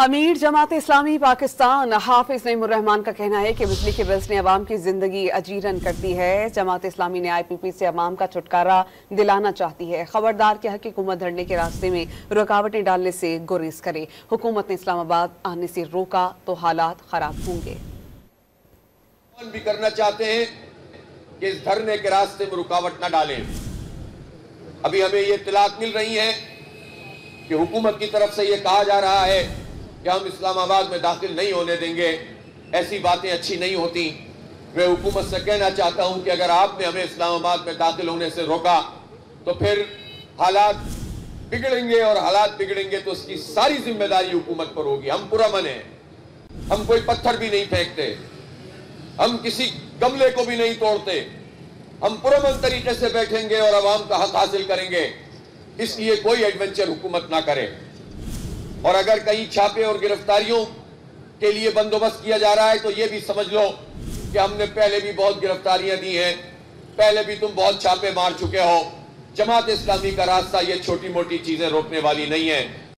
अमीर जमात इस्लामी पाकिस्तान हाफिज नईमुर रहमान का कहना है कि बिजली के बिल्स ने अवाम की जिंदगी अजीरन कर दी है। जमात इस्लामी ने IPP से अवाम का छुटकारा दिलाना चाहती है। खबरदार कि हक हुकूमत धरने के रास्ते में रुकावटें डालने से गुरेज करे। हुकूमत ने इस्लामाबाद आने से रोका तो हालात खराब होंगे। भी करना चाहते हैं कि इस धरने के रास्ते में रुकावट न डालें। अभी हमें ये इत्तलात मिल रही है कि हुकूमत की तरफ से ये कहा जा रहा है कि हम इस्लामाबाद में दाखिल नहीं होने देंगे। ऐसी बातें अच्छी नहीं होती। मैं हुकूमत से कहना चाहता हूं कि अगर आपने हमें इस्लामाबाद में दाखिल होने से रोका तो फिर हालात बिगड़ेंगे, और हालात बिगड़ेंगे तो उसकी सारी जिम्मेदारी हुकूमत पर होगी। हम पुरअमन हैं, हम कोई पत्थर भी नहीं फेंकते, हम किसी गमले को भी नहीं तोड़ते। हम पुरअमन तरीके से बैठेंगे और आवाम का हक हासिल करेंगे। इसलिए कोई एडवेंचर हुकूमत ना करे। और अगर कहीं छापे और गिरफ्तारियों के लिए बंदोबस्त किया जा रहा है तो ये भी समझ लो कि हमने पहले भी बहुत गिरफ्तारियां दी हैं, पहले भी तुम बहुत छापे मार चुके हो। जमात इस्लामी का रास्ता ये छोटी मोटी चीजें रोकने वाली नहीं है।